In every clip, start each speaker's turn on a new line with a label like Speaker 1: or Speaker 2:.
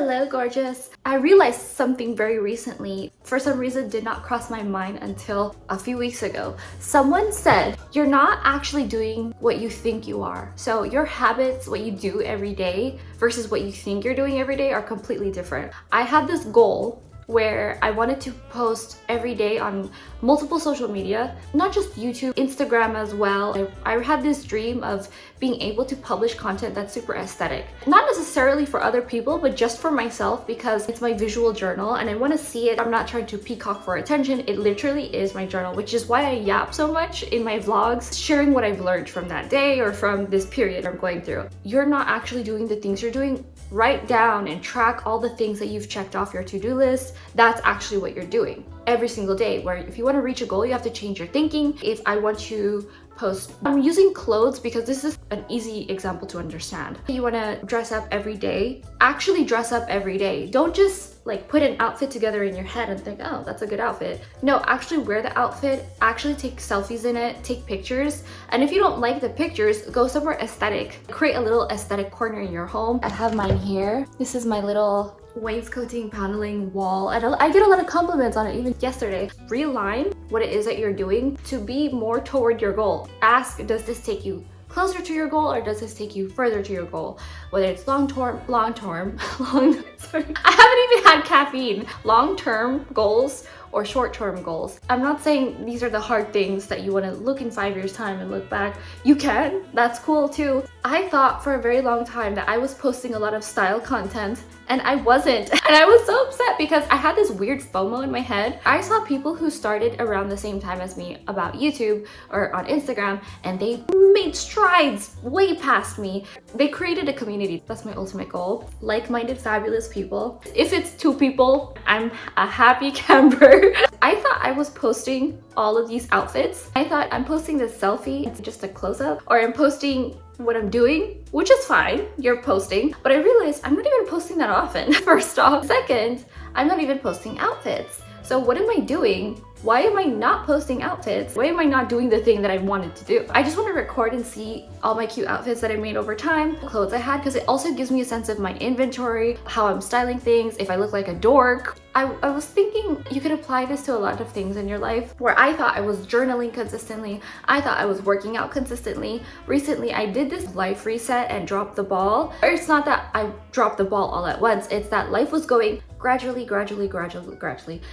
Speaker 1: Hello, gorgeous. I realized something very recently. For some reason, did not cross my mind until a few weeks ago. Someone said, you're not actually doing what you think you are. So your habits, what you do every day versus what you think you're doing every day are completely different. I had this goal where I wanted to post every day on multiple social media, not just YouTube, Instagram as well. I had this dream of being able to publish content that's super aesthetic. Not necessarily for other people, but just for myself because it's my visual journal and I want to see it. I'm not trying to peacock for attention. It literally is my journal, which is why I yap so much in my vlogs, sharing what I've learned from that day or from this period I'm going through. You're not actually doing the things you're doing. Write down and track all the things that you've checked off your to-do list. That's actually what you're doing every single day, where if you want to reach a goal, you have to change your thinking. If I want to post, I'm using clothes because this is an easy example to understand. You want to dress up every day, actually dress up every day. Don't just like put an outfit together in your head and think, oh, that's a good outfit. No, actually wear the outfit, actually take selfies in it, take pictures. And if you don't like the pictures, go somewhere aesthetic. Create a little aesthetic corner in your home. I have mine here. This is my little wainscoting paneling wall. I get a lot of compliments on it even yesterday. Realign what it is that you're doing to be more toward your goal. Ask, does this take you closer to your goal or does this take you further to your goal? Whether it's sorry, I haven't even had caffeine. Long-term goals or short-term goals. I'm not saying these are the hard things that you want to look in 5 years time and look back. You can, that's cool too. I thought for a very long time that I was posting a lot of style content and I wasn't. And I was so upset because I had this weird FOMO in my head. I saw people who started around the same time as me about YouTube or on Instagram and they made strides way past me. They created a community. That's my ultimate goal. Like-minded, fabulous people. If it's 2 people, I'm a happy camper. I thought I was posting all of these outfits. I thought I'm posting this selfie, it's just a close-up, or I'm posting what I'm doing, which is fine, you're posting, but I realized I'm not even posting that often, first off. Second, I'm not even posting outfits. So what am I doing? Why am I not posting outfits? Why am I not doing the thing that I wanted to do? I just want to record and see all my cute outfits that I made over time, the clothes I had, because it also gives me a sense of my inventory, how I'm styling things, if I look like a dork. I was thinking you could apply this to a lot of things in your life where I thought I was journaling consistently. I thought I was working out consistently. Recently, I did this life reset and dropped the ball. Or it's not that I dropped the ball all at once. It's that life was going gradually,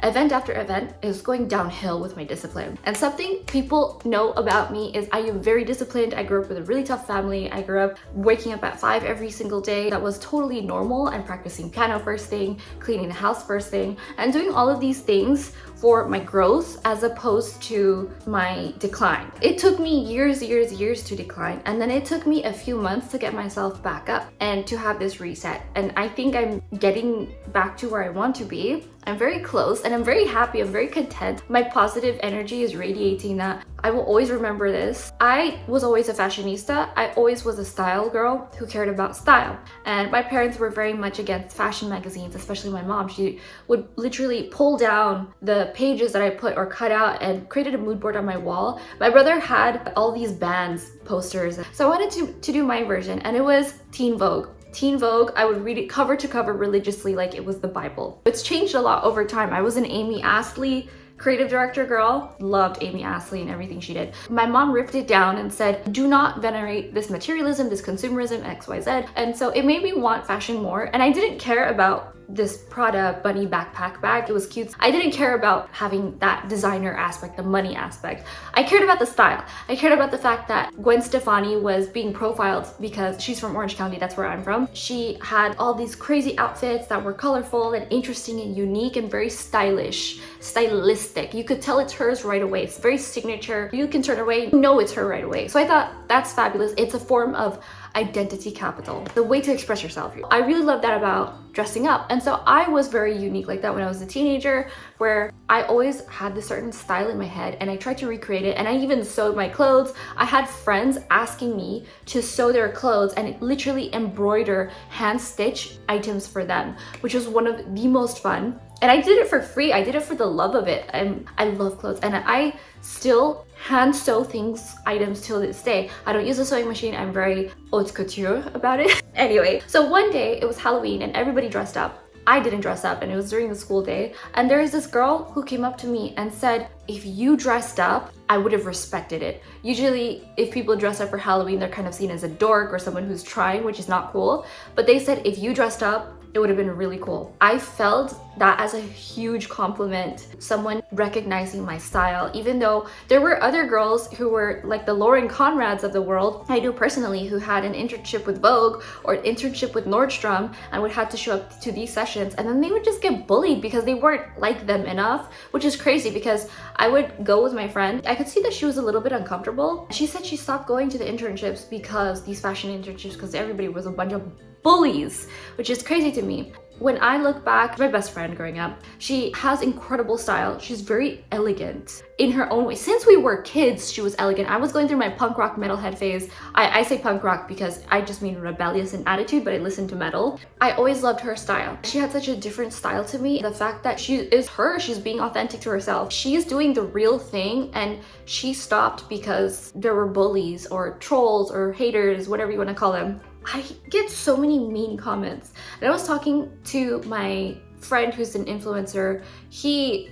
Speaker 1: event after event, is going downhill with my discipline. And something people know about me is I am very disciplined. I grew up with a really tough family. I grew up waking up at 5 every single day. That was totally normal. And practicing piano first thing, cleaning the house first thing, and doing all of these things for my growth as opposed to my decline. It took me years to decline, and then it took me a few months to get myself back up and to have this reset. And I think I'm getting back to where I want to be. I'm very close and I'm very happy, I'm very content. My positive energy is radiating that. I will always remember this. I was always a fashionista. I always was a style girl who cared about style. And my parents were very much against fashion magazines, especially my mom. She would literally pull down the pages that I put or cut out and created a mood board on my wall. My brother had all these bands, posters. So I wanted to do my version, and it was Teen Vogue. Teen Vogue, I would read it cover to cover religiously like it was the Bible. It's changed a lot over time. I was an Amy Astley creative director girl, loved Amy Astley and everything she did. My mom ripped it down and said, do not venerate this materialism, this consumerism, XYZ. And so it made me want fashion more. And I didn't care about this Prada bunny backpack bag. It was cute. I didn't care about having that designer aspect, the money aspect. I cared about the style. I cared about the fact that Gwen Stefani was being profiled because she's from Orange County, that's where I'm from. She had all these crazy outfits that were colorful and interesting and unique and very stylistic. You could tell it's hers right away. It's very signature. You can turn away, you know it's her right away. So I thought that's fabulous. It's a form of identity capital, the way to express yourself. I really love that about dressing up. And so I was very unique like that when I was a teenager, where I always had this certain style in my head and I tried to recreate it. And I even sewed my clothes. I had friends asking me to sew their clothes and literally embroider, hand stitch items for them, which was one of the most fun And I did it for free. I did it for the love of it. I love clothes, and I still hand sew items till this day. I don't use a sewing machine. I'm very haute couture about it. Anyway, so one day it was Halloween and everybody dressed up. I didn't dress up, and it was during the school day. And there is this girl who came up to me and said, if you dressed up, I would have respected it. Usually, if people dress up for Halloween, they're kind of seen as a dork or someone who's trying, which is not cool. But they said, if you dressed up, it would have been really cool. I felt that as a huge compliment, someone recognizing my style, even though there were other girls who were like the Lauren Conrads of the world, I knew personally, who had an internship with Vogue or an internship with Nordstrom and would have to show up to these sessions, and then they would just get bullied because they weren't like them enough, which is crazy because I would go with my friend. I could see that she was a little bit uncomfortable. She said she stopped going to the internships because these fashion internships, because everybody was a bunch of bullies, which is crazy to me. When I look back, my best friend growing up, she has incredible style. She's very elegant in her own way. Since we were kids, she was elegant. I was going through my punk rock metalhead phase. I say punk rock because I just mean rebellious in attitude, but I listen to metal. I always loved her style. She had such a different style to me. The fact that she is her, she's being authentic to herself. She's doing the real thing, and she stopped because there were bullies or trolls or haters, whatever you want to call them. I get so many mean comments. And I was talking to my friend who's an influencer. He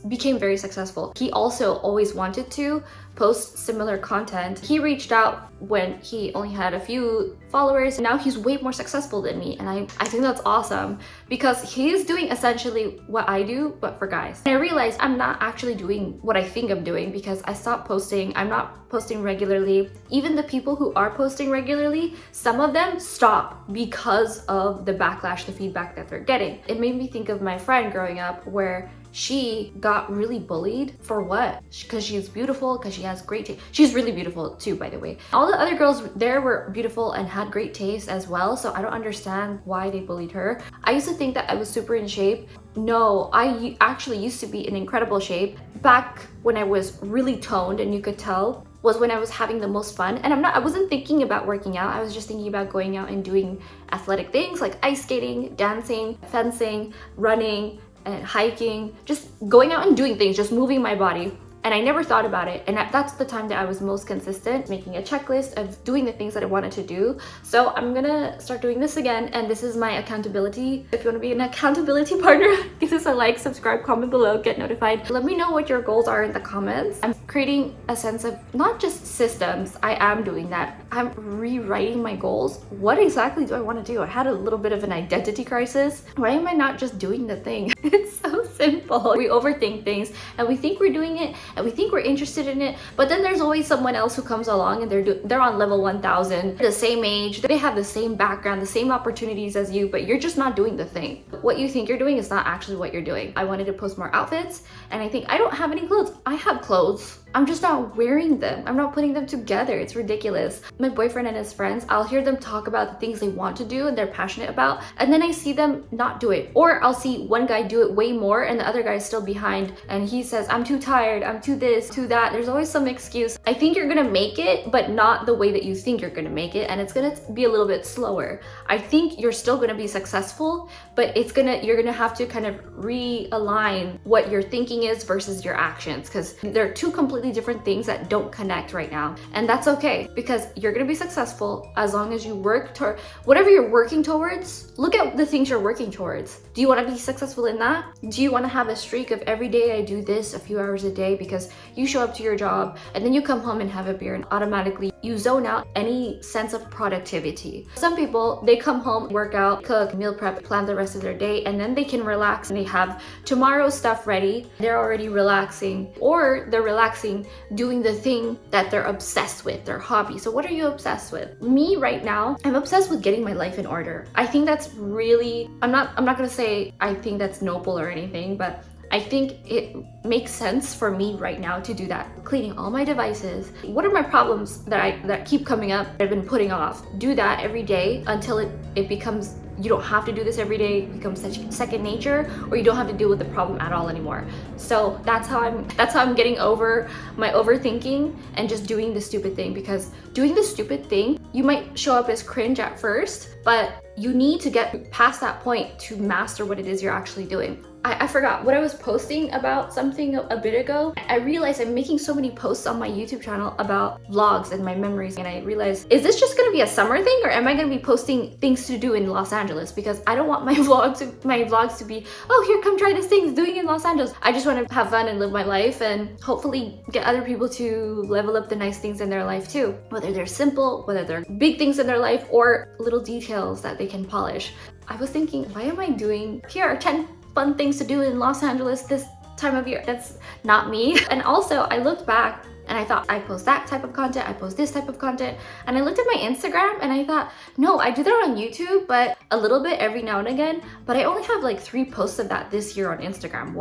Speaker 1: became very successful. He also always wanted to post similar content. He reached out when he only had a few followers. Now he's way more successful than me, and I think that's awesome because he's doing essentially what I do, but for guys. And I realized I'm not actually doing what I think I'm doing because I stopped posting. I'm not posting regularly. Even the people who are posting regularly, some of them stop because of the backlash, the feedback that they're getting. It made me think of my friend growing up where she got really bullied for what? Because she's beautiful, because she has great taste. She's really beautiful too, by the way. All the other girls there were beautiful and had great taste as well, so I don't understand why they bullied her. I used to think that I was super in shape. No, I actually used to be in incredible shape. Back when I was really toned and you could tell was when I was having the most fun. And I wasn't thinking about working out. I was just thinking about going out and doing athletic things like ice skating, dancing, fencing, running, and hiking, just going out and doing things, just moving my body. And I never thought about it. And that's the time that I was most consistent, making a checklist of doing the things that I wanted to do. So I'm gonna start doing this again. And this is my accountability. If you wanna be an accountability partner, give us a like, subscribe, comment below, get notified. Let me know what your goals are in the comments. I'm creating a sense of not just systems, I am doing that. I'm rewriting my goals. What exactly do I wanna do? I had a little bit of an identity crisis. Why am I not just doing the thing? It's so simple. We overthink things and we think we're doing it and we think we're interested in it, but then there's always someone else who comes along and they're on level 1000, the same age, they have the same background, the same opportunities as you, but you're just not doing the thing. What you think you're doing is not actually what you're doing. I wanted to post more outfits, and I think I don't have any clothes. I have clothes. I'm just not wearing them. I'm not putting them together. It's ridiculous. My boyfriend and his friends, I'll hear them talk about the things they want to do and they're passionate about, and then I see them not do it. Or I'll see one guy do it way more and the other guy's still behind, and he says, I'm too tired, I'm too this, too that. There's always some excuse. I think you're gonna make it, but not the way that you think you're gonna make it, and it's gonna be a little bit slower. I think you're still gonna be successful, but you're gonna have to kind of realign what your thinking is versus your actions, because they're two completely different things that don't connect right now. And that's okay, because you're gonna be successful as long as you work toward whatever you're working towards. Look at the things you're working towards. Do you want to be successful in that? Do you want to have a streak of every day I do this a few hours a day, because you show up to your job and then you come home and have a beer and automatically you zone out any sense of productivity? Some people, they come home, work out, cook, meal prep, plan the rest of their day, and then they can relax and they have tomorrow's stuff ready. They're already relaxing, or they're relaxing doing the thing that they're obsessed with, their hobby. So what are you obsessed with? Me right now, I'm obsessed with getting my life in order. I think that's really, I'm not gonna say I think that's noble or anything, but I think it makes sense for me right now to do that. Cleaning all my devices. What are my problems that keep coming up that I've been putting off? Do that every day until it becomes, you don't have to do this every day, it becomes such second nature, or you don't have to deal with the problem at all anymore. So that's how I'm getting over my overthinking and just doing the stupid thing, because doing the stupid thing, you might show up as cringe at first, but You need to get past that point to master what it is you're actually doing. I forgot what I was posting about something a bit ago. I realized I'm making so many posts on my YouTube channel about vlogs and my memories, and I realized, is this just gonna be a summer thing, or am I gonna be posting things to do in Los Angeles? Because I don't want my vlogs to be, oh, here, come try this thing doing in Los Angeles. I just want to have fun and live my life and hopefully get other people to level up the nice things in their life too. Whether they're simple, whether they're big things in their life, or little details that they can polish. I was thinking, why am I doing, here are 10 fun things to do in Los Angeles this time of year? That's not me. And also I looked back and I thought, I post that type of content, I post this type of content. And I looked at my Instagram and I thought, no, I do that on YouTube, but a little bit every now and again. But I only have like 3 posts of that this year on Instagram.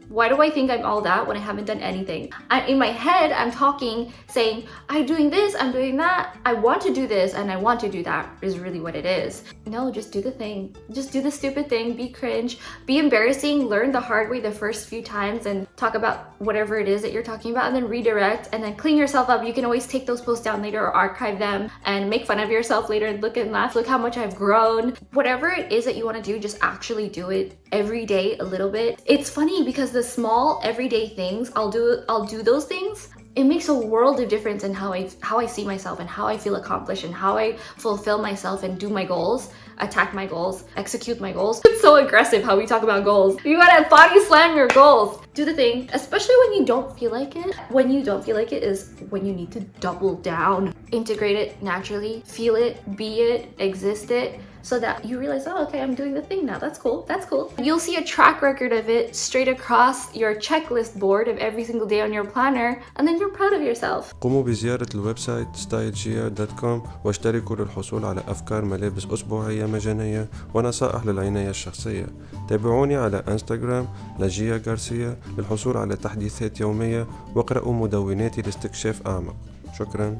Speaker 1: Why do I think I'm all that when I haven't done anything? In my head, I'm talking, saying, I'm doing this, I'm doing that. I want to do this and I want to do that is really what it is. No, just do the thing. Just do the stupid thing, be cringe, be embarrassing, learn the hard way the first few times and talk about whatever it is that you're talking about, and then redirect and then clean yourself up. You can always take those posts down later or archive them and make fun of yourself later and look and laugh. Look how much I've grown. Whatever it is that you want to do, just actually do it every day a little bit. It's funny because the small everyday things, I'll do those things. It makes a world of difference in how I see myself and how I feel accomplished and how I fulfill myself and do my goals, attack my goals, execute my goals. It's so aggressive how we talk about goals. You gotta body slam your goals. Do the thing, especially when you don't feel like it. When you don't feel like it is when you need to double down. Integrate it naturally, feel it, be it, exist it, so that you realize, oh, okay, I'm doing the thing now. That's cool. That's cool. You'll see a track record of it straight across your checklist board of every single day on your planner, and then you're proud of yourself.
Speaker 2: قوموا بزيارة الويب سايت stylegia.com واشتركوا للحصول على أفكار ملابس أسبوعية مجانية ونصائح للعناية الشخصية. تابعوني على انستغرام لاجيا غارسيا للحصول على تحديثات يومية، واقرأوا مدوناتي لاستكشاف أعمق. شكرا.